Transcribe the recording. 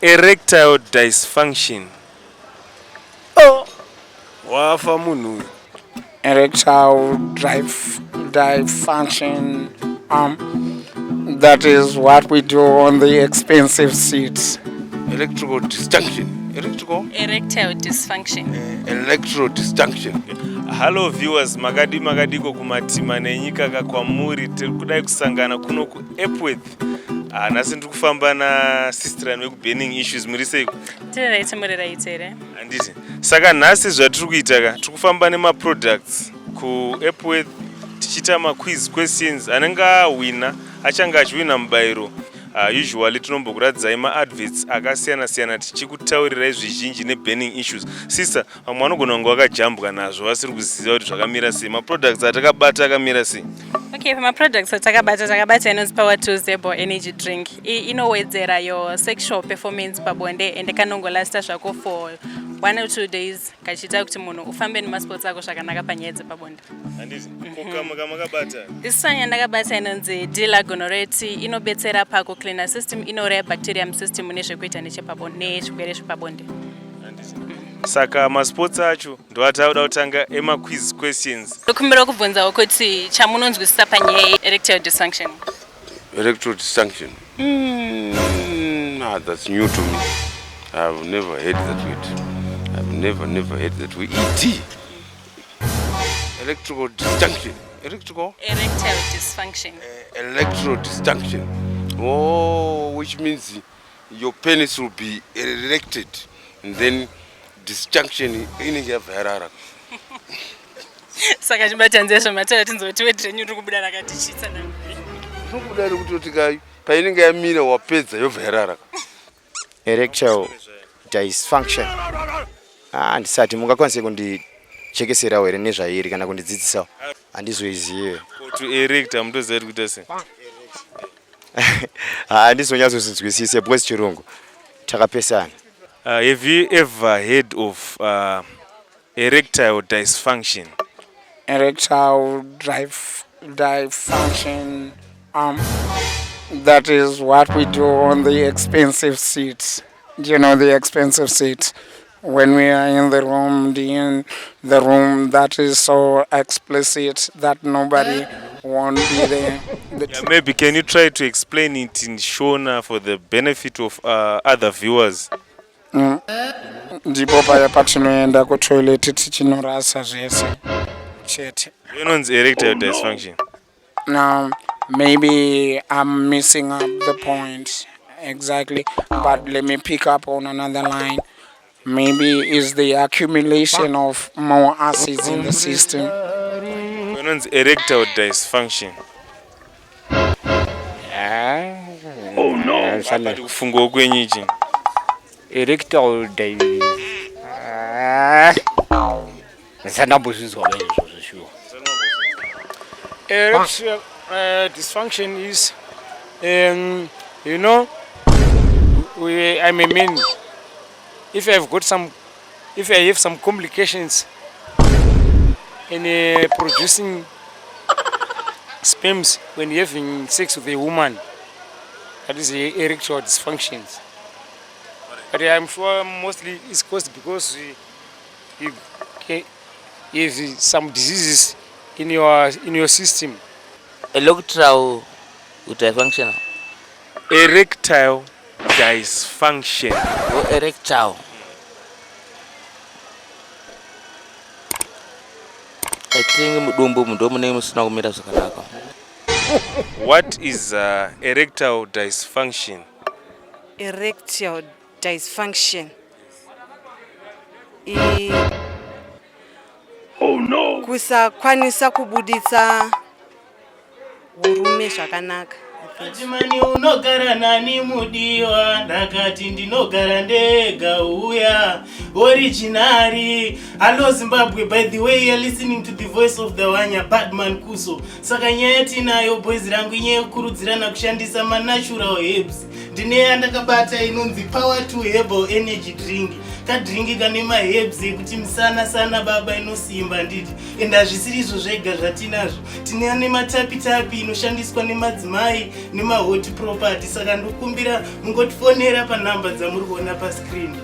Erectile dysfunction. Oh, Wafa munhu. erectile dysfunction. That is what we do on the expensive seats. Electrical dysfunction. Erectile dysfunction. Electro dysfunction. Hello viewers, magadiko kumatima nenyika kakwamuri tiri kudai kusangana kuno kuEpworth. Nasi ndiri kufamba nasister yangu kuburning issues muri seiko. Tiri Handiti. Saka nhasi zvatiri kuita ka tiri kufamba nemaproducts kuEpworth tichita maquiz questions anenge awina achanga achiwina mubayiro. Usually tinombokuradzai maadverts akasiyana siyana tichikutaurirai zvizhinji neburning issues. Sister, vamwe vanogona kunge vakajambwa nazvo vasiri kuziva kuti zvakamira sei. Maproducts atakabata akamira sei? Okay, for my products takabata inonzi Power Tuesday energy drink. Inowedzera your sexual performance pabonde ende kanongolasta zvako for 1 or 2 days kachita kuti munhu ufambe nemasports ako zvakanaka panyaya dzepabonde. Handiti. Kokamakabata. Isanya ndakabata inonzi Dilagonoreti inobetsera pakucleana system, inouraya bacterium system nezvekuita nechepabonde nezvirwere zvepabonde. Saka masports acho ndoatauda kutanga quiz questions. Ndokumbira kubvunzawo kuti chamunonzwisisa panyaya erectile dysfunction. Electro dysfunction. That's new to me. I've never heard that word. I've never heard that word. ET. Electrical dysfunction. Erectile dysfunction. Electro dysfunction. Oh, which means your penis will be erected and then dysfunction inenge yabva. Saka chibatanzesho matara tinzoti wedrenyu uri kubuda rakatichitsa nangu. Kubuda kuti kai painenge yamira wapedza yobva yarara. Erectile dysfunction. Ndisati mungakwanise kundichekesera here nezvairi kana kundidzidzisawo. Handizoizive. To erect amutoziva kuti kuita sei? Handizonyatsozinzwisise because chirungu takapesana. Have you ever heard of erectile dysfunction? Erectile dysfunction. That is what we do on the expensive seats. You know, the expensive seats. When we are in the room that is so explicit that nobody won't be there. Maybe can you try to explain it in Shona for the benefit of other viewers? Ndipo paya patinoenda kutoilet tichinorasa zvese chete. Inonzi erectile dysfunction. Now, maybe I'm missing up the point exactly, but let me pick up on another line. Maybe it's the accumulation of more acids in the system. Inonzi erectile dysfunction. Oh no. Kufunga kwenyu ichi. Erectile dysfunction is, you know, I mean, if I have some complications in producing sperms when you're having sex with a woman, that is erectile dysfunctions. But I'm sure mostly it's caused because you have some diseases in your system. Erectile dysfunction. Erectile dysfunction. Erectile. I think What is erectile dysfunction? Erectile dysfunction. Oh no. Kusakwanisa kubuditsa urume zvakanaka. Atimani unogara nani mudiwa ndakati ndinogara ndega uya originary. Hello Zimbabwe, by the way you're listening to the voice of the Wanya Badman Kuso. Saka nyaya tinayo boys rangu inyaya kurudzirana kushandisa natural herbs. Ndine yandakabata inonzi power to herbal energy drink. Kadringi kane maherbs ekuti sana baba inosimba nditi. Enda zvisiri izvo zvega zvatinazvo. Tine nematapi inoshandiswa nemadzimai nemahot property. Saka ndokumbira mungotifonera panhamba dzamuri kuona pascreen.